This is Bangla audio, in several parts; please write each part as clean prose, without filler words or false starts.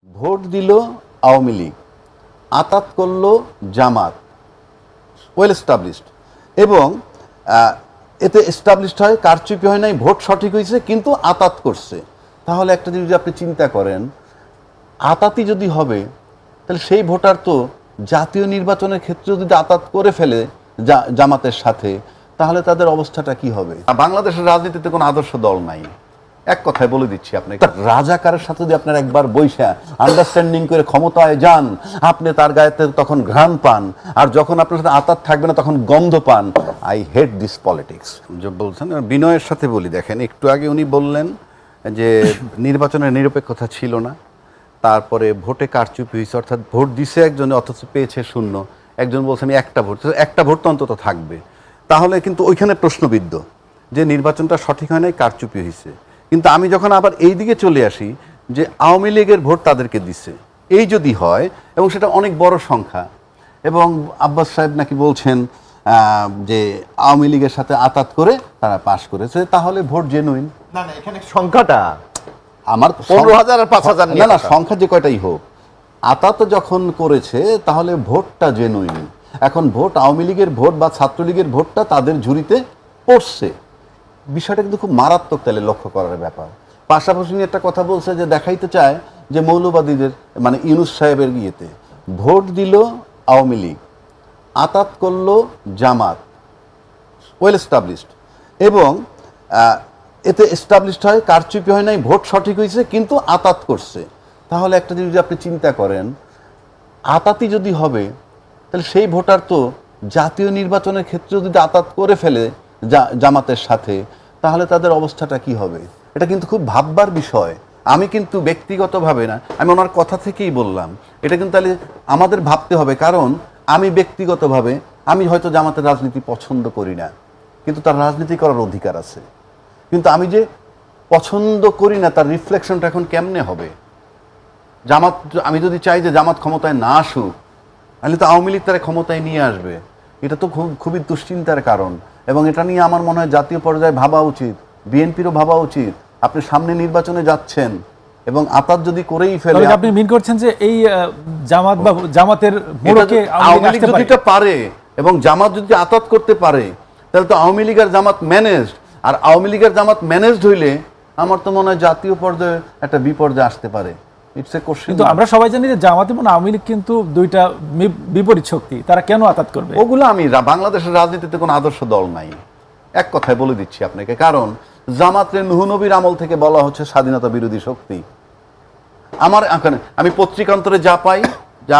ভোট দিল আওয়ামী লীগ, আতাত করল জামাত, ওয়েল এস্টাবলিশড, এবং এতে এস্টাবলিশড হয়, কারচুপি হয় নাই, ভোট সঠিক হয়েছে, কিন্তু আতাত করছে। তাহলে একটা জিনিস যদি আপনি চিন্তা করেন, আতাতই যদি হবে, তাহলে সেই ভোটার তো জাতীয় নির্বাচনের ক্ষেত্রে যদি আতাত করে ফেলে জামাতের সাথে, তাহলে তাদের অবস্থাটা কি হবে? বাংলাদেশের রাজনীতিতে কোনো আদর্শ দল নাই, এক কথায় বলে দিচ্ছি আপনাকে। রাজাকারের সাথে যদি আপনার একবার বৈশা আন্ডারস্ট্যান্ডিং করে ক্ষমতায় যান, আপনি তার গায়েতে তখন ঘ্রাণ পান, আর যখন আপনার সাথে আতাত থাকবে না তখন গন্ধ পান। I hate this politics. যে বলছেন, বিনয়ের সাথে বলি, দেখেন একটু আগে উনি বললেন যে নির্বাচনের নিরপেক্ষতা ছিল না, তারপরে ভোটে কারচুপি হয়েছে, অর্থাৎ ভোট দিছে একজনে অথচ পেয়েছে শূন্য। একজন বলছেন একটা ভোট তো অন্তত থাকবে। তাহলে কিন্তু ওইখানে প্রশ্নবিদ্ধ যে নির্বাচনটা সঠিক হয় নাই, কারচুপি হয়েছে। কিন্তু আমি যখন আবার এই দিকে চলে আসি যে আওয়ামী লীগের ভোট তাদেরকে দিছে, এই যদি হয় এবং সেটা অনেক বড় সংখ্যা, এবং আব্বাস সাহেব নাকি বলছেন যে আওয়ামী লীগের সাথে আতাত করে তারা পাশ করেছে, তাহলে ভোট জেনুইন। না না, এখানে সংখ্যাটা আমার 15,000 আর 5,000 না না, সংখ্যা যে কয়টাই হোক, আতাত যখন করেছে তাহলে ভোটটা জেনুইন। এখন ভোট আওয়ামী লীগের ভোট বা ছাত্রলীগের ভোটটা তাদের ঝুড়িতে পড়ছে, বিষয়টা কিন্তু খুব মারাত্মক তাহলে লক্ষ্য করার ব্যাপার। পাশাপাশি একটা কথা বলছে যে দেখাইতে চায় যে মৌলবাদীদের, মানে ইউনূস সাহেবের ইয়েতে ভোট দিল আওয়ামী লীগ, আতাত করল জামাত, ওয়েল এস্টাবলিশড, এবং এতে এস্টাবলিশড হয়, কারচুপি হয় নাই, ভোট সঠিক হয়েছে, কিন্তু আতাত করছে। তাহলে একটা জিনিস যদি আপনি চিন্তা করেন, আতাতই যদি হবে, তাহলে সেই ভোটার তো জাতীয় নির্বাচনের ক্ষেত্রে যদি আতাত করে ফেলে জামাতের সাথে, তাহলে তাদের অবস্থাটা কি হবে? এটা কিন্তু খুব ভাববার বিষয়। আমি কিন্তু ব্যক্তিগতভাবে না, আমি ওনার কথা থেকেই বললাম, এটা কিন্তু তাহলে আমাদের ভাবতে হবে। কারণ আমি ব্যক্তিগতভাবে আমি হয়তো জামাতের রাজনীতি পছন্দ করি না, কিন্তু তার রাজনীতি করার অধিকার আছে। কিন্তু আমি যে পছন্দ করি না, তার রিফ্লেকশনটা এখন কেমনে হবে? জামাত, আমি যদি চাই যে জামাত ক্ষমতায় না আসুক, তাহলে তো আওয়ামী লীগ তারা ক্ষমতায় নিয়ে আসবে। এটা তো খুবই দুশ্চিন্তার কারণ, এবং এটা নিয়ে আমার মনে হয় জাতীয় পর্যায়ে ভাবা উচিত, বিএনপিরও ভাবা উচিত। আপনি সামনে নির্বাচনে যাচ্ছেন এবং আতাত যদি করেই ফেলে, আপনি মিন করছেন যে এই জামাত বা জামাতের মোড়কে আওয়ামী লীগ যদি এটা পারে এবং জামাত যদি আতাত করতে পারে, তাহলে তো আওয়ামী লীগের জামাত ম্যানেজড, আর আওয়ামী লীগের জামাত ম্যানেজড হইলে আমার তো মনে হয় জাতীয় পর্যায়ে একটা বিপর্যয় আসতে পারে। কিন্তু আমরা সবাই জানি যে জামাত এবং আওয়ামী লীগ কিন্তু দুইটা বিপরীত শক্তি, তারা কেন আতাত করবে? ওগুলো আমি বাংলাদেশের রাজনীতিতে কোনো আদর্শ দল নাই, এক কথায় বলে দিচ্ছি আপনাকে। কারণ জামাতের নূহ নবীর আমল থেকে বলা হচ্ছে স্বাধীনতা বিরোধী শক্তি। আমি পত্রিকান্তরে যা পাই, যা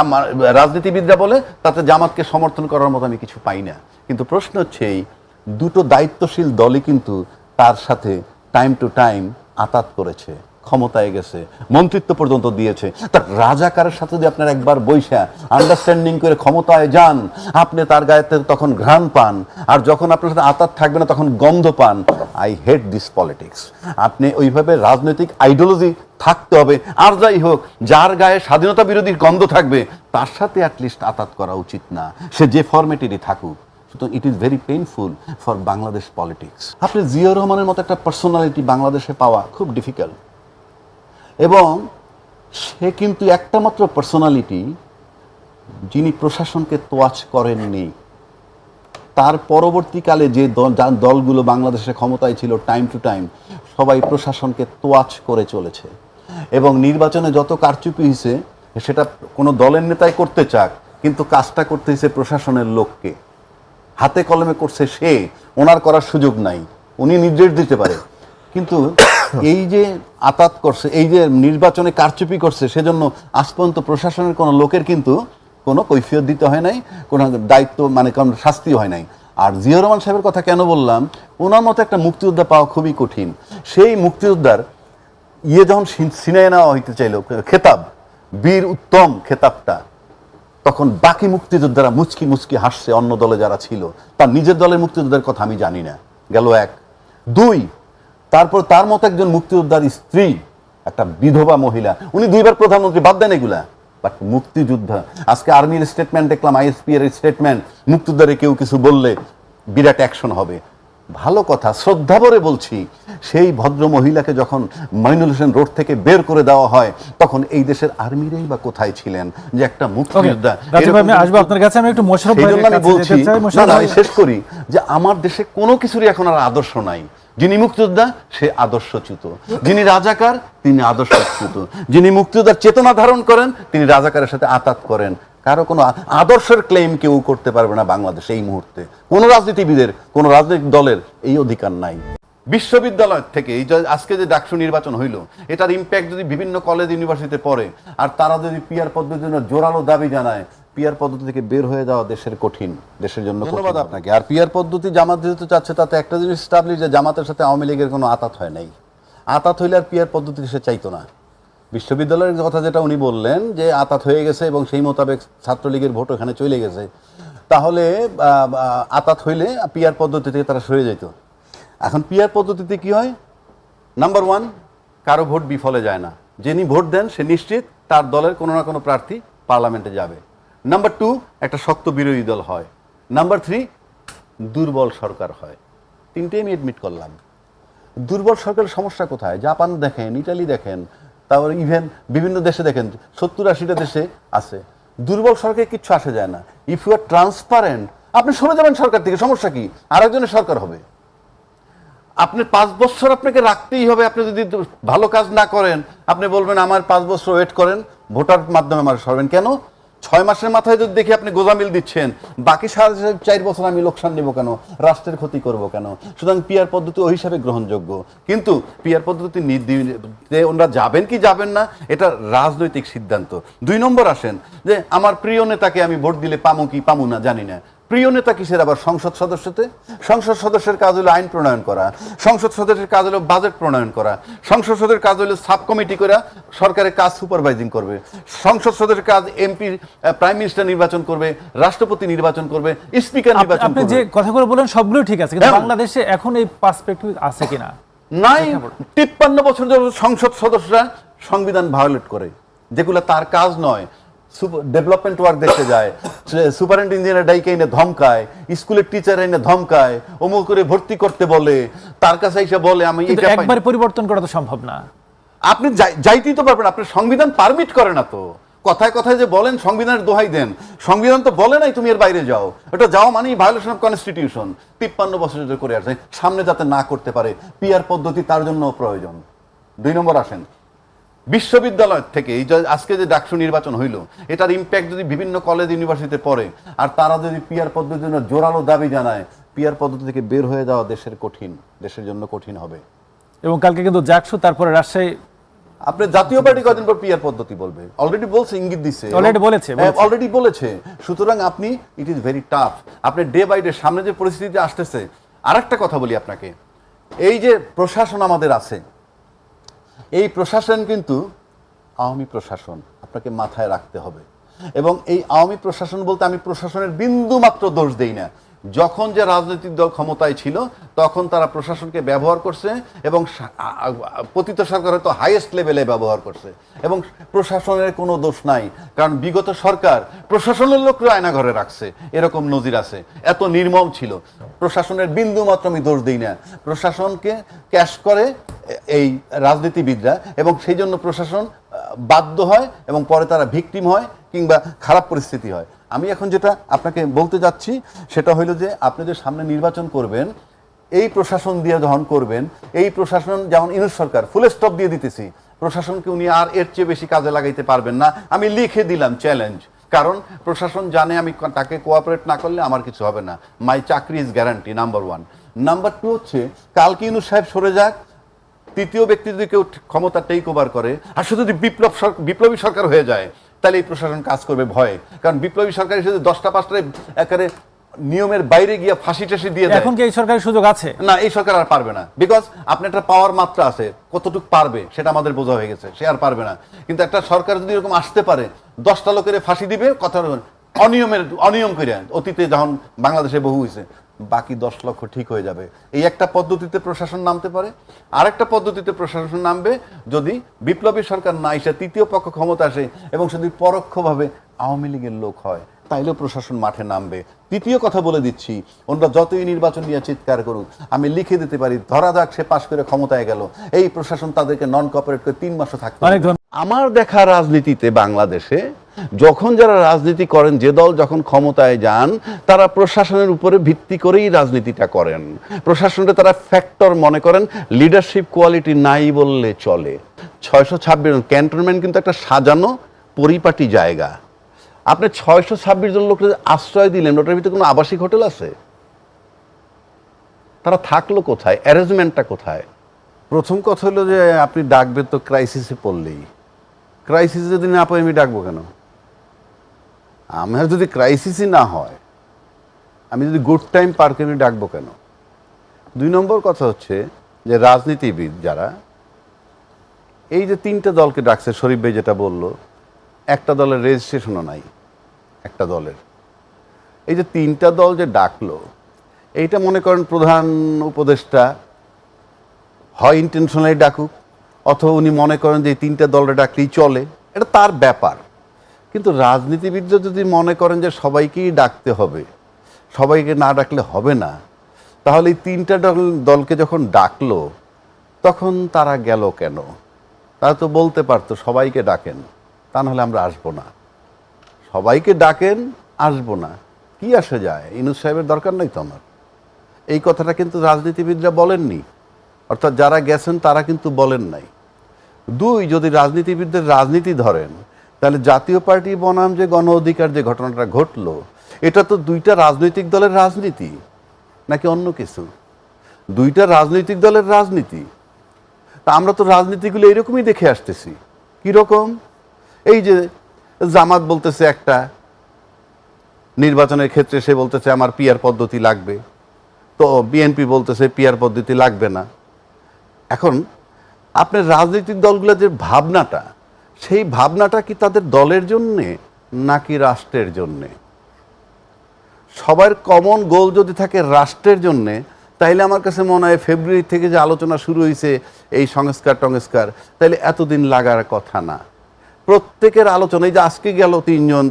রাজনীতিবিদরা বলে, তাতে জামাতকে সমর্থন করার মতো আমি কিছু পাই না। কিন্তু প্রশ্ন হচ্ছে, এই দুটো দায়িত্বশীল দলই কিন্তু তার সাথে টাইম টু টাইম আতাত করেছে, ক্ষমতায় গেছে, মন্ত্রিত্ব পর্যন্ত দিয়েছে। তার রাজাকারের সাথে যদি আপনার একবার বৈশা আন্ডারস্ট্যান্ডিং করে ক্ষমতায় যান, আপনি তার গায়েতে তখন ঘ্রাণ পান, আর যখন আপনার সাথে আতাত থাকবে না তখন গন্ধ পান। I hate this politics. আপনি ওইভাবে রাজনৈতিক আইডিওলজি থাকতে হবে, আর যাই হোক, যার গায়ে স্বাধীনতা বিরোধী গন্ধ থাকবে তার সাথে অ্যাটলিস্ট আতাত করা উচিত না, সে যে ফরম্যাটেরই থাকুক। সুতরাং it is very painful for Bangladesh politics. আপনি জিয়াউর রহমানের মতো একটা পার্সোনালিটি বাংলাদেশে পাওয়া খুব ডিফিকাল্ট, এবং সে কিন্তু একটা মাত্র পার্সোনালিটি যিনি প্রশাসনকে তোয়াজ করেননি। তার পরবর্তীকালে যে দলগুলো বাংলাদেশে ক্ষমতায় ছিল, টাইম টু টাইম সবাই প্রশাসনকে তোয়াজ করে চলেছে, এবং নির্বাচনে যত কারচুপি হয়েছে সেটা কোনো দলের নেতাই করতে চাক, কিন্তু কাজটা করতে হয়েছে প্রশাসনের লোককে, হাতে কলমে করছে সে, ওনার করার সুযোগ নাই, উনি নির্দেশ দিতে পারে। কিন্তু এই যে আতাত করছে, এই যে নির্বাচনে কারচুপি করছে, সেজন্য আজ পর্যন্ত প্রশাসনের কোনো লোকের কিন্তু কোনো কৈফিয়ত দিতে হয় নাই, কোনো দায়িত্ব, মানে কোনো শাস্তিও হয় নাই। আর জিয়াউর রহমান সাহেবের কথা কেন বললাম, ওনার মতো একটা মুক্তিযোদ্ধা পাওয়া খুবই কঠিন। সেই মুক্তিযোদ্ধার যখন ছিনিয়ে নেওয়া হইতে চাইল খেতাব, বীর উত্তম খেতাবটা, তখন বাকি মুক্তিযোদ্ধারা মুচকি মুচকি হাসছে, অন্য দলে যারা ছিল। তার নিজের দলের মুক্তিযোদ্ধার কথা আমি জানি না, গেল এক। দুই, তারপর তার মতো একজন মুক্তিযোদ্ধার স্ত্রী, একটা বিধবা মহিলা, উনি 2 বার প্রধানমন্ত্রী, বাদ দেন এগুলা, বাট মুক্তিযোদ্ধা। আজকে আর্মির স্টেটমেন্ট দেখলাম, আইএসপি এর স্টেটমেন্ট, মুক্তিযোদ্ধারে কেউ কিছু বললে বিরাট অ্যাকশন হবে। ভালো কথা, শ্রদ্ধাভরে বলছি, সেই ভদ্র মহিলাকে যখন মাইনুল হোসেন রোড থেকে বের করে দেওয়া হয় তখন এই দেশের আর্মিরাই বা কোথায় ছিলেন যে একটা মুক্তিযোদ্ধা। রাজীব ভাই, আমি আসবো আপনার কাছে, আমি একটু মোশাররফ সেই ভাইয়ের জন্য আমি কাছে বলছি, যেতে চাই। না মোশাররফ না, ভাই, আমি শেষ করি যে আমার দেশে কোনো কিছুরই এখন আর আদর্শ নাই। যিনি মুক্তিযোদ্ধা সে আদর্শচ্যুত, যিনি রাজাকার তিনি আদর্শচ্যুত, যিনি মুক্তিযোদ্ধার চেতনা ধারণ করেন তিনি রাজাকারের সাথে আতাত করেন। কারো কোনো আদর্শের ক্লেম কেউ করতে পারবে না বাংলাদেশে এই মুহূর্তে। কোনো রাজনীতিবিদের, কোনো রাজনৈতিক দলের এই অধিকার নাই। বিশ্ববিদ্যালয় থেকে এই যে আজকে যে ডাকসু নির্বাচন হইল, এটার ইম্প্যাক্ট যদি বিভিন্ন কলেজ ইউনিভার্সিটিতে পড়ে আর তারা যদি পিআর পদ্ধতির জন্য জোরালো দাবি জানায়, পিআর পদ্ধতি থেকে বের হয়ে যাওয়া দেশের কঠিন, দেশের জন্য। ধন্যবাদ আপনাকে। আর পিআর পদ্ধতি জামাত যেহেতু চাচ্ছে, তাতে একটা জিনিস স্টাবলিশ যে জামাতের সাথে আওয়ামী লীগের কোনো আতাত হয় নাই। আতাত হইলে আর পিআর পদ্ধতি সে চাইতো না। বিশ্ববিদ্যালয়ের কথা যেটা উনি বললেন যে আতাত হয়ে গেছে এবং সেই মোতাবেক ছাত্রলীগের ভোট ওখানে চলে গেছে, তাহলে আতাত হইলে পিআর পদ্ধতি থেকে তারা সরে যেত। এখন পিআর পদ্ধতিতে কি হয়? নাম্বার ওয়ান, কারো ভোট বিফলে যায় না, যিনি ভোট দেন সে নিশ্চিত তার দলের কোনো না কোনো প্রার্থী পার্লামেন্টে যাবে। নাম্বার টু, একটা শক্ত বিরোধী দল হয়। নাম্বার থ্রি, দুর্বল সরকার হয়। তিনটেই আমি এডমিট করলাম। দুর্বল সরকারের সমস্যা কোথায়? জাপান দেখেন, ইটালি দেখেন, তারপরে ইভেন বিভিন্ন দেশে দেখেন, 70-80টা দেশে আছে। দুর্বল সরকারে কিচ্ছু আসে যায় না। ইফ ইউ আর ট্রান্সপারেন্ট, আপনি সরে যাবেন সরকার থেকে, সমস্যা কি? আরেকজনের সরকার হবে। আপনি 5 বছর আপনাকে রাখতেই হবে। আপনি যদি ভালো কাজ না করেন, আপনি বলবেন আমার 5 বছর ওয়েট করেন, ভোটার মাধ্যমে আমার সরবেন কেন? 6 মাসের মাথায় যদি দেখি আপনি গোজামিল দিচ্ছেন, বাকি 4.5 বছর আমি লোকসান নেব কেন? রাষ্ট্রের ক্ষতি করব কেন? সুতরাং পিআর পদ্ধতি ওই হিসাবে গ্রহণযোগ্য। কিন্তু পিআর পদ্ধতি ওনারা যাবেন কি যাবেন না এটা রাজনৈতিক সিদ্ধান্ত। 2 নম্বর আসেন যে আমার প্রিয় নেতাকে আমি ভোট দিলে পামু কি পামু না জানি না। প্রিয় নেতা কিসের আবার? সংসদ সদস্যতে। সংসদ সদস্যের কাজ হলো আইন প্রণয়ন করা, সংসদ সদস্যের কাজ হলো বাজেট প্রণয়ন করা, সংসদ সদস্যের কাজ হলো সাব কমিটি করে সরকারের কাজ সুপারভাইজিং করবে, সংসদ সদস্যের কাজ এমপি প্রাইম মিনিস্টার নির্বাচন করবে, রাষ্ট্রপতি নির্বাচন করবে, স্পিকার নির্বাচন আপনি করবে। যে কথাগুলো বলেন সবগুলো ঠিক আছে, কিন্তু বাংলাদেশে এখন এই পার্সপেক্টিভ আছে কিনা? নাই। 53 বছর ধরে সংসদ সদস্যরা সংবিধান ভায়োলেট করে, যেগুলো তার কাজ নয়। ডেভেলপমেন্ট ওয়ার্ক দেখতে যায়, সুপারিনটেন্ডেন্ট ইঞ্জিনিয়ার ডাইকে এনে ধমকায়, স্কুলের টিচার এনে ধমকায়, অমুক করে ভর্তি করতে বলে, তার কাছে এসে বলে আমি কিন্তু একবার পরিবর্তন করা তো সম্ভব না। আপনি যাইতেই তো পারবেন, আপনার সংবিধান পারমিট করে না তো। কথায় কথায় যে বলেন সংবিধানের দোহাই দেন, সংবিধান তো বলে নাই তুমি এর বাইরে যাও। এটা যাও মানেই ভায়োলেশন অফ কনস্টিটিউশন। 53 বছর ধরে করে আসছে, সামনে যাতে না করতে পারে পিআর পদ্ধতি তার জন্য প্রয়োজন। 2 নম্বর আসেন, বিশ্ববিদ্যালয় থেকে এই যে আজকে যে ডাকসু নির্বাচন হইল, এটার ইম্প্যাক্ট যদি বিভিন্ন কলেজ ইউনিভার্সিটিতে পড়ে আর তারা যদি পিআর পদ্ধতির জন্য জোরালো দাবি জানায়, পিআর পদ্ধতি থেকে বের হয়ে যাওয়া দেশের কঠিন, দেশের জন্য কঠিন হবে। এবং কালকে কিন্তু জাকসু, তারপরে রাজশাহী, আপনি জাতীয় পার্টি কদিন পর পিআর পদ্ধতি বলবে, অলরেডি বলছে, ইঙ্গিত দিচ্ছে, অলরেডি বলেছে। সুতরাং আপনি, ইট ইজ ভেরি টাফ। আপনি ডে বাই ডে সামনে যে পরিস্থিতি আসতেছে। আরেকটা কথা বলি আপনাকে, এই যে প্রশাসন আমাদের আছে, এই প্রশাসন কিন্তু আওয়ামী প্রশাসন, আপনাকে মাথায় রাখতে হবে। এবং এই আওয়ামী প্রশাসন বলতে আমি প্রশাসনের বিন্দু মাত্র দোষ দেই না। যখন যে রাজনৈতিক দল ক্ষমতায় ছিল তখন তারা প্রশাসনকে ব্যবহার করছে এবং পতিত সরকার হয়তো হাইয়েস্ট লেভেলে ব্যবহার করছে, এবং প্রশাসনের কোনো দোষ নাই। কারণ বিগত সরকার প্রশাসনের লোকরা আয়না ঘরে রাখছে, এরকম নজির আছে। এত নির্মম ছিল। প্রশাসনের বিন্দু মাত্র আমি দোষ দিই না। প্রশাসনকে ক্যাশ করে এই রাজনীতিবিদরা, এবং সেই জন্য প্রশাসন বাধ্য হয় এবং পরে তারা ভিকটিম হয় কিংবা খারাপ পরিস্থিতি হয়। আমি এখন যেটা আপনাকে বলতে যাচ্ছি সেটা হইলো যে আপনি যে সামনে নির্বাচন করবেন, এই প্রশাসন দিয়ে যখন করবেন, এই প্রশাসন যেমন ইউনূস সরকার ফুল স্টপ দিয়ে দিতেছি, প্রশাসনকে উনি আর এর চেয়ে বেশি কাজে লাগাইতে পারবেন না। আমি লিখে দিলাম চ্যালেঞ্জ, কারণ প্রশাসন জানে আমি তাকে কোঅপারেট না করলে আমার কিছু হবে না। মাই চাকরি ইজ গ্যারান্টি, নাম্বার 1। নাম্বার 2 হচ্ছে কালকে ইউনূস সাহেব সরে যাক, তৃতীয় ব্যক্তি যদি কেউ ক্ষমতা টেক ওভার করে, আর শুধু যদি বিপ্লবী সরকার হয়ে যায়, তাহলে এই প্রশাসন কাজ করবে ভয়ে। কারণ বিপ্লবী সরকার হিসেবে 10টা-5টায় একেবারে নিয়মের বাইরে গিয়ে ফাঁসি টাসি দিয়ে দেয়। এখন কি এই সরকারের সুযোগ আছে? না, এই সরকার আর পারবে না। বিকজ আপনার একটা পাওয়ার মাত্রা আছে, কতটুকু পারবে সেটা আমাদের বোঝা হয়ে গেছে, সে আর পারবে না। কিন্তু একটা সরকার যদি এরকম আসতে পারে, 10টা লোকের ফাঁসি দিবে, কথা অনিয়ম করে, অতীতে যখন বাংলাদেশে বহু হয়েছে, বাকি 10 লক্ষ ঠিক হয়ে যাবে। এই একটা পদ্ধতিতে প্রশাসন নামতে পারে। আরেকটা পদ্ধতিতে প্রশাসন নামবে যদি বিপ্লবী সরকার না এসে তৃতীয় পক্ষ ক্ষমতা আসে এবং যদি পরোক্ষভাবে আওয়ামী লীগের লোক হয়, তাইলেও প্রশাসন মাঠে নামবে। তৃতীয় কথা বলে দিচ্ছি, ওনারা যতই নির্বাচন নিয়ে চিৎকার করুক, আমি লিখে দিতে পারি, ধরা যাক সে পাশ করে ক্ষমতায় গেল, এই প্রশাসন তাদেরকে নন কোঅপারেট করে 3 মাসও থাকতে অনেক হবে। আমার দেখা রাজনীতিতে বাংলাদেশে যখন যারা রাজনীতি করেন, যে দল যখন ক্ষমতায় যান, তারা প্রশাসনের উপরে ভিত্তি করেই রাজনীতিটা করেন। প্রশাসনকে তারা ফ্যাক্টর মনে করেন, লিডারশিপ কোয়ালিটি নাই বললে চলে। 626 ক্যান্টনমেন্ট কিন্তু একটা সাজানো পরিপাটি জায়গা। আপনি 626 জন লোককে আশ্রয় দিলেন, ওটার ভিতরে কোনো আবাসিক হোটেল আছে? তারা থাকলো কোথায়? অ্যারেঞ্জমেন্টটা কোথায়? প্রথম কথা হলো যে আপনি ডাকবেন তো ক্রাইসিসে পড়লেই। ক্রাইসিস যদি না পাই আমি ডাকবো কেন? আমার যদি ক্রাইসিসই না হয়, আমি যদি গুড টাইম পার করি, আমি ডাকবো কেন? 2 নম্বর কথা হচ্ছে যে রাজনীতিবিদ যারা এই যে 3টা দলকে ডাকছে, শরীফ ভাই যেটা বলল, একটা দলের রেজিস্ট্রেশনও নাই, একটা দলের। এই যে 3টা দল যে ডাকলো, এইটা মনে করেন প্রধান উপদেষ্টা হয় ইন্টেনশনালি ডাকুক, অথবা উনি মনে করেন যে এই 3টা দলটা ডাকলেই চলে, এটা তার ব্যাপার। কিন্তু রাজনীতিবিদরা যদি মনে করেন যে সবাইকেই ডাকতে হবে, সবাইকে না ডাকলে হবে না, তাহলে এই 3টা দলকে যখন ডাকলো তখন তারা গেল কেন? তারা তো বলতে পারতো সবাইকে ডাকেন, তা নাহলে আমরা আসবো না। সবাইকে ডাকেন, আসবো না, কি আসে যায়? ইউনূস সাহেবের দরকার নাই তো আমার। এই কথাটা কিন্তু রাজনীতিবিদরা বলেননি, অর্থাৎ যারা গেছেন তারা কিন্তু বলেন নাই। 2, যদি রাজনীতিবিদদের রাজনীতি ধরেন, তাহলে জাতীয় পার্টি বনাম যে গণ অধিকার যে ঘটনাটা ঘটলো, এটা তো 2টা রাজনৈতিক দলের রাজনীতি নাকি অন্য কিছু? 2টা রাজনৈতিক দলের রাজনীতি। তা আমরা তো রাজনীতিগুলো এরকমই দেখে আসতেছি। কীরকম? এই যে জামাত বলতেছে একটা নির্বাচনের ক্ষেত্রে, সে বলতেছে আমার পিআর পদ্ধতি লাগবে, তো বিএনপি বলতেছে পিআর পদ্ধতি লাগবে না। এখন আপনার রাজনৈতিক দলগুলোর যে ভাবনাটা, সেই ভাবনাটা কি তাদের দলের জন্যে নাকি রাষ্ট্রের জন্যে? সবার কমন গোল যদি থাকে রাষ্ট্রের জন্যে, তাইলে আমার কাছে মনে হয় ফেব্রুয়ারি থেকে যে আলোচনা শুরু হয়েছে এই সংস্কার টংস্কার, তাইলে এতদিন লাগার কথা না। প্রত্যেকের আলোচনা, এই যে আজকে গেল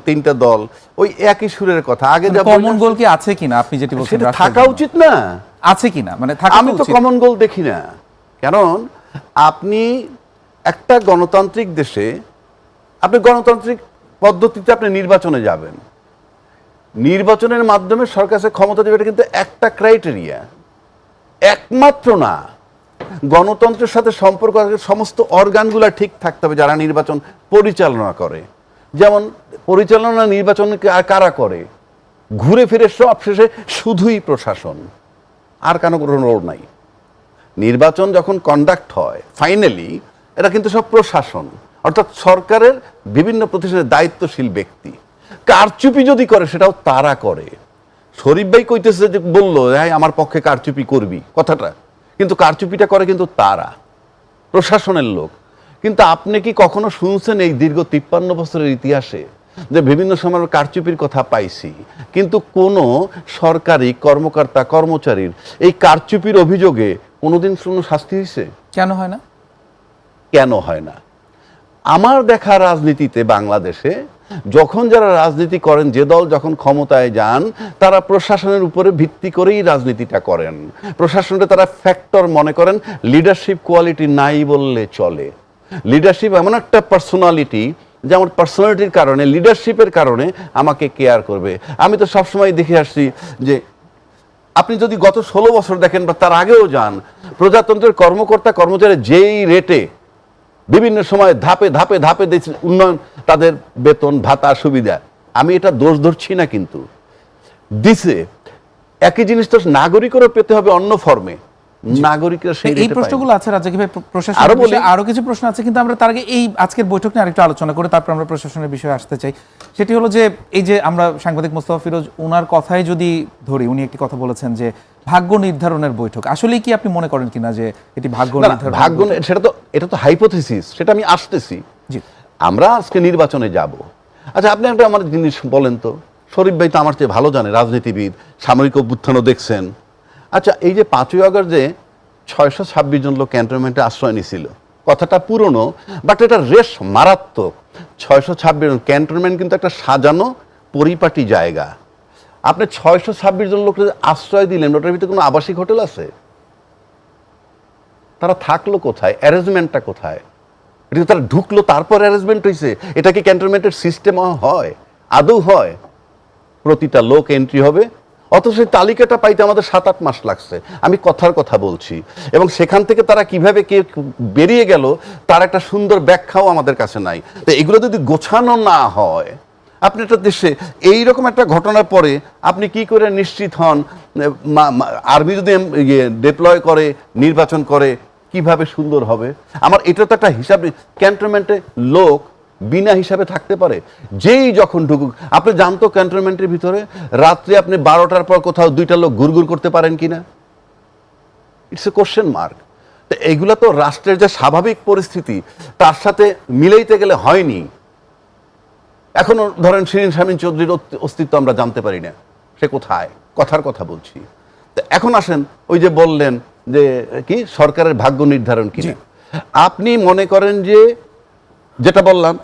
3টা দল, ওই একই সুরের কথা। আগে যা কমন গোল কি আছে কিনা আপনি যেটি বলছেন, সেটা থাকা উচিত না? আছে কিনা মানে থাকা আমি তো কমন গোল দেখি না। কারণ আপনি একটা গণতান্ত্রিক দেশে, আপনি গণতান্ত্রিক পদ্ধতিতে আপনি নির্বাচনে যাবেন, নির্বাচনের মাধ্যমে সরকারের ক্ষমতা দেবে, এটা কিন্তু একটা ক্রাইটেরিয়া, একমাত্র না। গণতন্ত্রের সাথে সম্পর্ক সমস্ত অর্গানগুলো ঠিক থাকতে হবে যারা নির্বাচন পরিচালনা করে। যেমন পরিচালনা নির্বাচন কারা করে? ঘুরে ফিরে সব শেষে শুধুই প্রশাসন, আর কেন কোনো রোল নাই। নির্বাচন যখন কন্ডাক্ট হয় ফাইনালি, এটা কিন্তু সব প্রশাসন, অর্থাৎ সরকারের বিভিন্ন প্রতিষ্ঠানের দায়িত্বশীল ব্যক্তি। কারচুপি যদি করে সেটাও তারা করে। শরীফ ভাই কইতেছে যে বললো, হ্যাঁ আমার পক্ষে কারচুপি করবি কথাটা, কিন্তু কারচুপিটা করে কিন্তু তারা, প্রশাসনের লোক। কিন্তু আপনি কি কখনো শুনছেন এই দীর্ঘ 53 বছরের ইতিহাসে যে বিভিন্ন সময় কারচুপির কথা পাইছি, কিন্তু কোনো সরকারি কর্মকর্তা কর্মচারীর এই কারচুপির অভিযোগে কোনোদিন কোনো শাস্তি হয়েছে? কেন হয় না? কেন হয় না? আমার দেখা রাজনীতিতে বাংলাদেশে যখন যারা রাজনীতি করেন, যে দল যখন ক্ষমতায় যান, তারা প্রশাসনের উপরে ভিত্তি করেই রাজনীতিটা করেন। প্রশাসনকে তারা ফ্যাক্টর মনে করেন, লিডারশিপ কোয়ালিটি নাই বললে চলে। লিডারশিপ এমন একটা পার্সোনালিটি, যে আমার পার্সোনালিটির কারণে, লিডারশিপের কারণে আমাকে কেয়ার করবে। আমি তো সবসময় দেখে আসছি যে আপনি যদি গত 16 বছর দেখেন বা তার আগেও যান, প্রজাতন্ত্রের কর্মকর্তা কর্মচারী যেই রেটে বিভিন্ন সময় ধাপে ধাপে ধাপে উন্নয়ন, তাদের বেতন ভাতা সুবিধা, আমি এটা দোষ ধরছি না, কিন্তু দিছে। একই জিনিস তো নাগরিকেরও পেতে হবে অন্য ফর্মে। নাগরিকরা সেই এই প্রশ্নগুলো আছে রাজ্জাকি ভাই, প্রশাসন আরো বলি, আরো কিছু প্রশ্ন আছে, কিন্তু আমরা তার আগে এই আজকের বৈঠক নিয়ে আরেকটু আলোচনা করে তারপর আমরা প্রশাসনের বিষয়ে আসতে চাই। সেটি হলো যে এই যে আমরা সাংবাদিক মোস্তফা ফিরোজ ওনার কথাই যদি ধরি, উনি একটি কথা বলেছেন যে ভাগ্য নির্ধারণের বৈঠক। আসলে কি আপনি মনে করেন কিনা যে এটি ভাগ্য নির্ধারণ? ভাগ্য সেটা তো, এটা তো হাইপোথিসিস, সেটা আমি আসতেছি। জি, আমরা আজকে নির্বাচনে যাব। আচ্ছা আপনি একটা আমার জিনিস বলেন তো, শরীফ ভাই তো আমার চেয়ে ভালো জানে, রাজনীতিবিদ, সামরিক অভ্যুত্থানও দেখছেন। আচ্ছা এই যে 5ই আগস্ট যে 626 জন লোক ক্যান্টনমেন্টে আশ্রয় নিয়েছিল, কথাটা পুরনো, বাট এটা রেশ মারাত্মক। 626 জন ক্যান্টনমেন্ট কিন্তু একটা সাজানো পরিপাটি জায়গা। আপনি 626 জন লোককে আশ্রয় দিলেন, ওটার ভিতরে কোনো আবাসিক হোটেল আছে? তারা থাকলো কোথায়? অ্যারেঞ্জমেন্টটা কোথায়? এটা তারা ঢুকলো তারপর অ্যারেঞ্জমেন্ট হয়েছে? এটা কি ক্যান্টনমেন্টের সিস্টেম হয়? আদৌ হয়? প্রতিটা লোক এন্ট্রি হবে, অথচ সেই তালিকাটা পাইতে আমাদের 7-8 মাস লাগছে। আমি কথার কথা বলছি, এবং সেখান থেকে তারা কিভাবে কে বেরিয়ে গেল তার একটা সুন্দর ব্যাখ্যাও আমাদের কাছে নাই। তো এগুলো যদি গোছানো না হয়, আপনি একটা দেশে এইরকম একটা ঘটনার পরে আপনি কি করে নিশ্চিত হন আর্মি যদি ডিপ্লয় করে নির্বাচন করে কিভাবে সুন্দর হবে? আমার এটা তো একটা হিসাব। ক্যান্টনমেন্টে লোক বিনা হিসাবে থাকতে পারে? যেই যখন ঢুকুক, আপনি জানতো ক্যান্টনমেন্টের ভিতরে রাত্রে আপনি 12টার পর কোথাও 2টা লোক ঘুরঘুর করতে পারেন কিনা? It's a question mark. তো এইগুলা তো রাষ্ট্রের যে স্বাভাবিক পরিস্থিতি তার সাথে মিলাইতে গেলে হয়নি। এখনো ধরেন শিরিন শামীম চৌধুরীর অস্তিত্ব আমরা জানতে পারি না, সে কোথায়? কথার কথা বলছি। তো এখন আসেন, ওই যে বললেন যে কি সরকারের ভাগ্য নির্ধারণ কিনা, আপনি মনে করেন যে যেটা বললাম,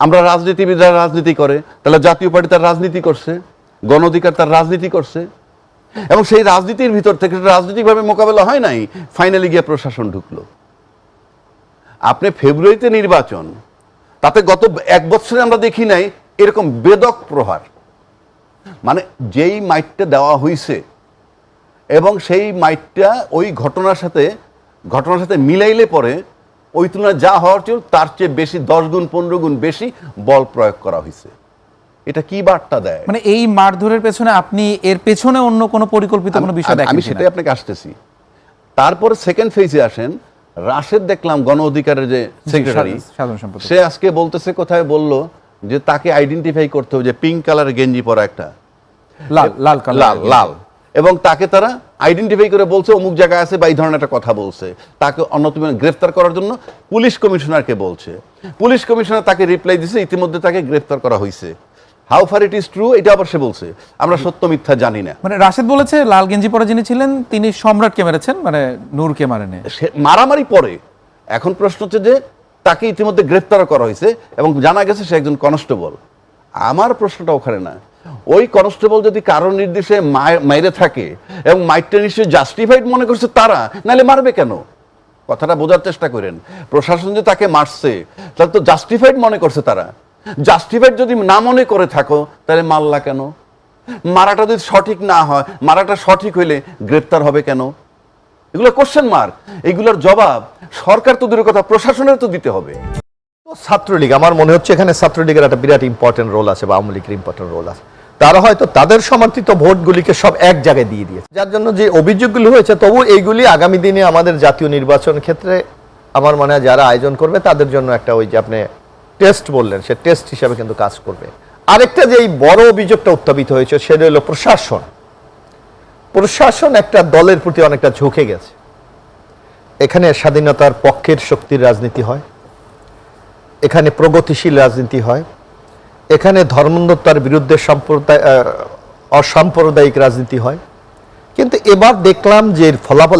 আমরা রাজনীতিবিদরা রাজনীতি করে, তাহলে জাতীয় পার্টি তার রাজনীতি করছে, গণ অধিকার তার রাজনীতি করছে, এবং সেই রাজনীতির ভিতর থেকে রাজনৈতিকভাবে মোকাবেলা হয় নাই, ফাইনালি গিয়ে প্রশাসন ঢুকলো। আপনি ফেব্রুয়ারিতে নির্বাচন, তাতে গত 1 বছরে আমরা দেখি নাই এরকম বেদক প্রহার। মানে যেই মাইটটা দেওয়া হয়েছে এবং সেই মাইটটা ওই ঘটনার সাথে মিলাইলে পরে ওই তুলনায় যা হওয়ার ছিল তার চেয়ে বেশি 10 গুণ 15 গুণ বেশি বল প্রয়োগ করা হয়েছে। এটা কি বার্তা দেয়? মানে এই মারধরের পেছনে আপনি এর পেছনে অন্য কোনো পরিকল্পিত কোনো বিষয় দেখেন? আমি সেটাই আপনাকে আসতেছি। তারপরে সেকেন্ড ফেজে আসেন, রাশেদ দেখলাম গণ অধিকারের যে সেক্রেটারি, সে আজকে বলতেছে, কোথায় বললো যে তাকে আইডেন্টিফাই করতে হবে যে পিঙ্ক কালারের গেঞ্জি পরা একটা লাল, এবং তাকে তারা আইডেন্টিফাই করে বলছে অমুক জায়গায় আছে বা এই ধরনের একটা কথা বলছে, তাকে অন্যতম গ্রেফতার করার জন্য পুলিশ কমিশনারকে বলছে। পুলিশ কমিশনার তাকে রিপ্লাই দিছে ইতিমধ্যে তাকে গ্রেফতার করা হয়েছে। How far it is true এটা আবার সে বলছে, আমরা সত্য মিথ্যা জানি না। মানে রাশেদ বলেছে লাল গেঞ্জি পরে যিনি ছিলেন তিনি সম্রাটকে মেরেছেন, মানে নূরকে মারেনি। মারামারি পরে এখন প্রশ্ন হচ্ছে যে তাকে ইতিমধ্যে গ্রেফতার করা হয়েছে এবং জানা গেছে সে একজন কনস্টেবল। আমার প্রশ্নটা ওখানে না, ওই কনস্টেবল যদি কারোর নির্দেশে মাইরে থাকে এবং মাইরটা নিশ্চয়ই জাস্টিফাইড মনে করছে তারা, নাহলে মারবে কেন? কথাটা বোঝার চেষ্টা করেন। প্রশাসন যে তাকে মারছে তাহলে তো জাস্টিফাইড মনে করছে তারা। জাস্টিফাইড যদি না মনে করে থাকো তাহলে মারলা কেন? মারাটা যদি সঠিক না হয়, মারাটা সঠিক হইলে গ্রেফতার হবে কেন? এগুলো কোশ্চেন মার্ক। এগুলোর জবাব সরকার তো দূরের কথা, প্রশাসনের তো দিতে হবে। ছাত্রলীগ, আমার মনে হচ্ছে এখানে ছাত্রলীগের একটা বিরাট ইম্পর্টেন্ট রোল আছে, বা আওয়ামী লীগের ইম্পর্টেন্ট রোল আছে। তারা হয়তো তাদের সমর্থিত ভোটগুলিকে সব এক জায়গায় দিয়ে দিয়েছে, যার জন্য যে অভিযোগগুলি হয়েছে, তবু এইগুলি আগামী দিনে আমাদের জাতীয় নির্বাচন ক্ষেত্রে আমার মনে হয় যারা আয়োজন করবে তাদের জন্য একটা, ওই যে আপনি টেস্ট বললেন, সে টেস্ট হিসাবে কিন্তু কাজ করবে। আরেকটা যে এই বড় অভিযোগটা উত্থাপিত হয়েছে সেটা হলো প্রশাসন একটা দলের প্রতি অনেকটা ঝুঁকে গেছে। এখানে স্বাধীনতার পক্ষের শক্তির রাজনীতি হয়, এখানে প্রগতিশীল রাজনীতি হয়, এখানে ধর্মান্ধতার বিরুদ্ধে অসাম্প্রদায়িক রাজনীতি হয়। কিন্তু এবার দেখলাম যে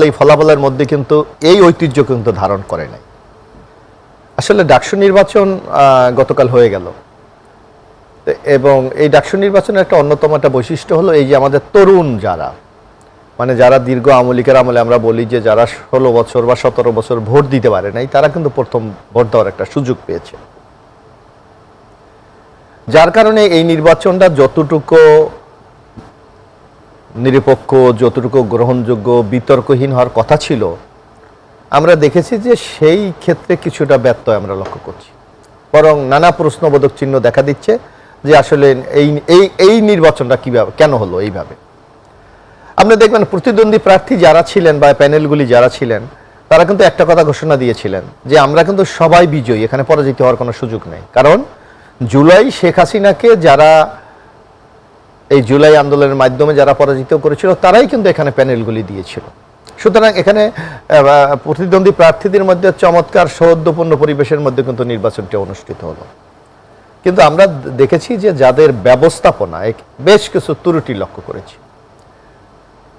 এই ফলাফলের মধ্যে কিন্তু এই ঐতিহ্য কিন্তু ধারণ করে নাই। আসলে ডাকসু নির্বাচন গতকাল হয়ে গেল, এবং এই ডাকসু নির্বাচনের একটা অন্যতম একটা বৈশিষ্ট্য হলো এই যে আমাদের তরুণ যারা, মানে যারা দীর্ঘ আওয়ামী লীগের আমলে আমরা বলি যে যারা 16 বছর বা 17 বছর ভোট দিতে পারে নাই, তারা কিন্তু প্রথম ভোট দেওয়ার একটা সুযোগ পেয়েছে। যার কারণে এই নির্বাচনটা যতটুকু নিরপেক্ষ, যতটুকু গ্রহণযোগ্য, বিতর্কহীন হওয়ার কথা ছিল, আমরা দেখেছি যে সেই ক্ষেত্রে কিছুটা ব্যত্যয় আমরা লক্ষ্য করছি। বরং নানা প্রশ্নবোধক চিহ্ন দেখা দিচ্ছে যে আসলে এই নির্বাচনটা কিভাবে, কেন হলো এইভাবে। আপনি দেখবেন প্রতিদ্বন্দ্বী প্রার্থী যারা ছিলেন বা প্যানেলগুলি যারা ছিলেন, তারা কিন্তু একটা কথা ঘোষণা দিয়েছিলেন যে আমরা কিন্তু সবাই বিজয়ী, এখানে পরাজিত হওয়ার কোনো সুযোগ নেই। কারণ জুলাই শেখ হাসিনাকে যারা এই জুলাই আন্দোলনের মাধ্যমে যারা পরাজিত করেছিল, তারাই কিন্তু এখানে প্যানেলগুলি দিয়েছিল। সুতরাং এখানে প্রতিদ্বন্দ্বী প্রার্থীদের মধ্যে চমৎকার সৌহার্দ্যপূর্ণ পরিবেশের মধ্যে কিন্তু নির্বাচনটি অনুষ্ঠিত হলো। কিন্তু আমরা দেখেছি যে যাদের ব্যবস্থাপনায় বেশ কিছু ত্রুটি লক্ষ্য করেছি।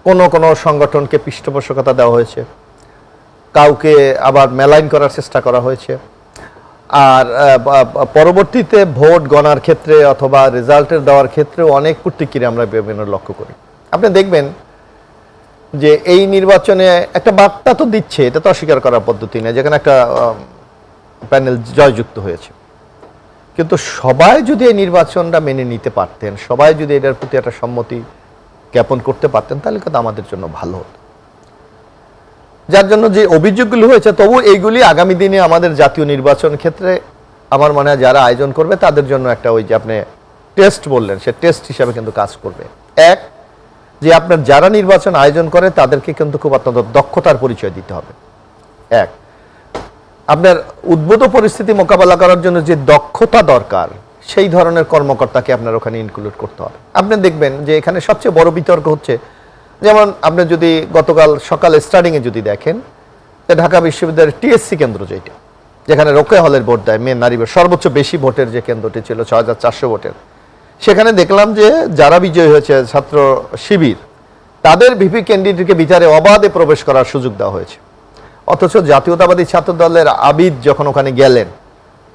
কোনো সংগঠনকে পৃষ্ঠপোষকতা দেওয়া হয়েছে, কাউকে আবার মেলাইন করার চেষ্টা করা হয়েছে, আর পরবর্তীতে ভোট গণার ক্ষেত্রে অথবা রেজাল্টের দেওয়ার ক্ষেত্রে অনেক প্রতিক্রিয়া আমরা বিভিন্ন লক্ষ্য করি। আপনি দেখবেন যে এই নির্বাচনে একটা বার্তা তো দিচ্ছে, এটা তো অস্বীকার করার পদ্ধতি না, যেখানে একটা প্যানেল জয়যুক্ত হয়েছে, কিন্তু সবাই যদি এই নির্বাচনটা মেনে নিতে পারতেন, সবাই যদি এটার প্রতি একটা সম্মতি জ্ঞাপন করতে পারতেন, তাহলে কিন্তু আমাদের জন্য ভালো হতো। যার জন্য যে অভিযোগগুলো হয়েছে, তবু এইগুলি আগামী দিনে আমাদের জাতীয় নির্বাচন ক্ষেত্রে আমার মনে হয় যারা আয়োজন করবে তাদের জন্য একটা, ওই যে আপনি টেস্ট বললেন, সে টেস্ট হিসাবে কিন্তু কাজ করবে। এক, যে আপনার যারা নির্বাচন আয়োজন করে তাদেরকে কিন্তু খুব অত্যন্ত দক্ষতার পরিচয় দিতে হবে। এক, আপনার উদ্ভূত পরিস্থিতি মোকাবেলা করার জন্য যে দক্ষতা দরকার, সেই ধরনের কর্মকর্তাকে আপনার ওখানে ইনক্লুড করতে হবে। আপনি দেখবেন যে এখানে সবচেয়ে বড় বিতর্ক হচ্ছে, যেমন আপনি যদি গতকাল সকালে স্টার্টিংয়ে যদি দেখেন, যে ঢাকা বিশ্ববিদ্যালয়ের টিএসসি কেন্দ্র যেটা, যেখানে রোকেয়া হলের ভোট দেয় মেন নারী, সর্বোচ্চ বেশি ভোটের যে কেন্দ্রটি ছিল ৬,৪০০ ভোটের, সেখানে দেখলাম যে যারা বিজয়ী হয়েছে ছাত্র শিবির, তাদের ভিপি ক্যান্ডিডেটকে বিচারে অবাধে প্রবেশ করার সুযোগ দেওয়া হয়েছে। অথচ জাতীয়তাবাদী ছাত্র দলের আবিদ যখন ওখানে গেলেন,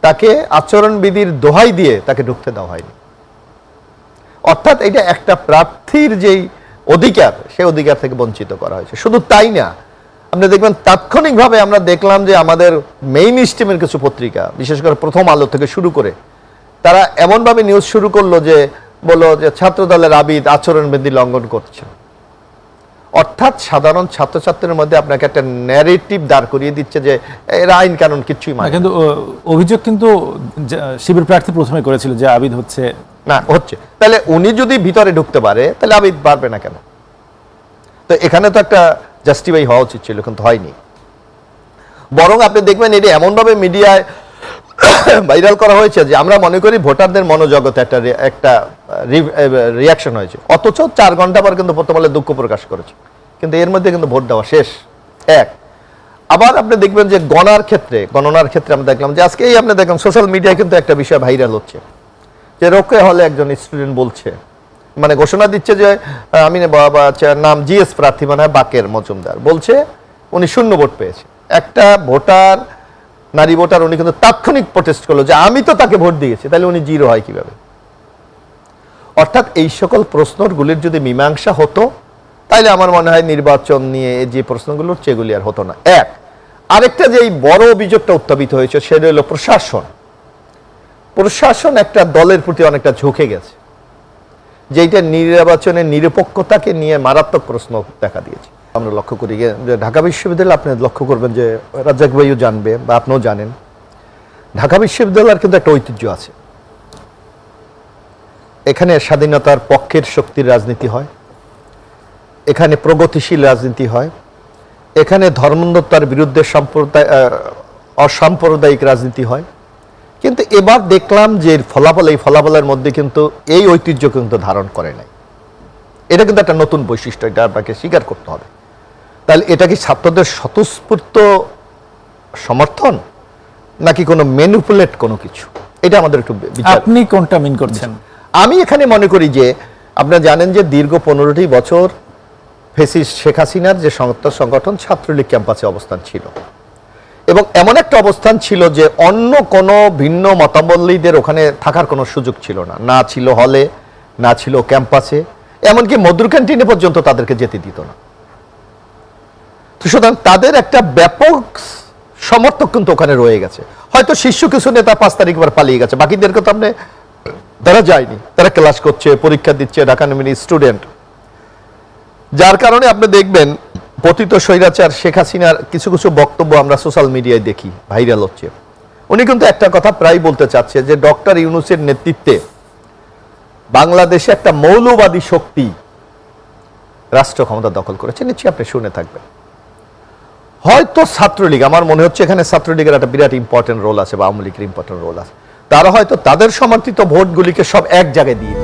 তাকে আচরণবিধির দোহাই দিয়ে তাকে ঢুকতে দেওয়া হয়নি। অর্থাৎ এটা একটা প্রার্থীর যেই অধিকার, সেই অধিকার থেকে বঞ্চিত করা হয়েছে। শুধু তাই না, আপনি দেখবেন তাৎক্ষণিকভাবে আমরা দেখলাম যে আমাদের মেইন স্ট্রিমের কিছু পত্রিকা, বিশেষ করে প্রথম আলো থেকে শুরু করে, তারা এমনভাবে নিউজ শুরু করলো যে বলল যে ছাত্র দলের আবিদ আচরণবিধি লঙ্ঘন করছে। অর্থাৎ সাধারণ ছাত্রছাত্রীর মধ্যে আপনাকে একটা ন্যারেটিভ দাঁড় করিয়ে দিচ্ছে যে এরা আইন কানুন কিচ্ছুই মানে। কিন্তু অভিযোগ কিন্তু শিবির প্রার্থী প্রথমে করেছিল যে আবিদ হচ্ছে না হচ্ছে, তাহলে উনি যদি ভিতরে ঢুকতে পারে তাহলে আবিদ পারবে না কেন? তো এখানে তো একটা জাস্টিফাই হওয়া উচিত ছিল, কিন্তু হয়নি। বরং আপনি দেখবেন এটা এমনভাবে মিডিয়ায় ভাইরাল করা হয়েছে যে আমরা মনে করি ভোটারদের মনোজগতে একটা রিয়াকশন হয়েছে, অথচ 4 ঘন্টা পর কিন্তু প্রথম আলো দুঃখ প্রকাশ করেছে, কিন্তু এর মধ্যে কিন্তু ভোট দেওয়া শেষ। এক, আবার আপনি দেখবেন যে গণনার ক্ষেত্রে আমরা দেখলাম যে আজকে আপনি দেখলাম সোশ্যাল মিডিয়ায় কিন্তু একটা বিষয় ভাইরাল হচ্ছে, যে রোকেয়া হলে একজন স্টুডেন্ট বলছে, মানে ঘোষণা দিচ্ছে যে আমি নাম জিএস প্রার্থী, মানে বাকের মজুমদার, বলছে উনি 0 ভোট পেয়েছে। একটা ভোটার, নারী ভোটার, উনি কিন্তু তাৎক্ষণিক প্রোটেস্ট করলো যে আমি তো তাকে ভোট দিয়েছি, তাহলে উনি 0 হয় কিভাবে? অর্থাৎ এই সকল প্রশ্নগুলির যদি মীমাংসা হতো, তাহলে আমার মনে হয় নির্বাচন নিয়ে যে প্রশ্নগুলো সেগুলি আর হতো না। এক, আরেকটা যে এই বড় অভিযোগটা উত্থাপিত হয়েছে সেটা হলো প্রশাসন একটা দলের প্রতি অনেকটা ঝুঁকে গেছে, যেটা নির্বাচনের নিরপেক্ষতাকে নিয়ে মারাত্মক প্রশ্ন দেখা দিয়েছে। আমরা লক্ষ্য করি যে ঢাকা বিশ্ববিদ্যালয়, আপনি লক্ষ্য করবেন যে রাজ্জাক ভাইও জানবে বা আপনিও জানেন, ঢাকা বিশ্ববিদ্যালয়ের কিন্তু একটা ঐতিহ্য আছে। এখানে স্বাধীনতার পক্ষের শক্তির রাজনীতি হয়, এখানে প্রগতিশীল রাজনীতি হয়, এখানে ধর্মান্ধতার বিরুদ্ধে অসাম্প্রদায়িক রাজনীতি হয়। কিন্তু এবার দেখলাম যে এই ফলাফলের মধ্যে কিন্তু এই ঐতিহ্য কিন্তু ধারণ করে নাই। এটা কিন্তু একটা নতুন বৈশিষ্ট্য, এটা আপনাকে স্বীকার করতে হবে। তাহলে এটা কি ছাত্রদের স্বতঃস্ফূর্ত সমর্থন, নাকি কোনো ম্যানিপুলেট কোনো কিছু? এটা আমাদের একটু বিচার। আপনি কোনটা মিন করছেন? আমি এখানে মনে করি যে আপনারা জানেন যে দীর্ঘ 15টি বছর ফ্যাসিস্ট শেখ হাসিনার যে সংগঠন ছাত্রলীগ ক্যাম্পাসে অবস্থান ছিল, এবং এমন একটা অবস্থান ছিল যে অন্য কোনো ভিন্ন মতাবলম্বীদের ওখানে থাকার কোনো সুযোগ ছিল না, না ছিল হলে, না ছিল ক্যাম্পাসে, এমনকি মধুর ক্যান্টিনে পর্যন্ত তাদেরকে যেতে দিত না। সুতরাং তাদের একটা ব্যাপক সমর্থক কিন্তু ওখানে রয়ে গেছে। হয়তো শীর্ষ কিছু নেতা 5 তারিখ পর পালিয়ে গেছে, বাকিদেরকে তো আপনি, তারা যায়নি, তারা ক্লাস করছে, পরীক্ষা দিচ্ছে, ঢাকা ইউনিভার্সিটির স্টুডেন্ট। যার কারণে আপনি দেখবেন পতিত স্বৈরাচার শেখ হাসিনার কিছু কিছু বক্তব্য আমরা সোশ্যাল মিডিয়ায় দেখি ভাইরাল হচ্ছে। উনি কিন্তু একটা কথা প্রায় বলতে চাচ্ছে যে ডক্টর ইউনূসের নেতৃত্বে বাংলাদেশে একটা মৌলবাদী শক্তি রাষ্ট্র ক্ষমতা দখল করেছে। নিশ্চয়ই আপনি শুনে থাকবেন। হয়তো ছাত্রলীগ, আমার মনে হচ্ছে এখানে ছাত্রলীগের একটা বিরাট ইম্পর্টেন্ট রোল আছে, বা আওয়ামী লীগের ইম্পর্টেন্ট রোল আছে। তারা হয়তো তাদের সমর্থিত ভোটগুলিকে সব এক জায়গায় দিয়ে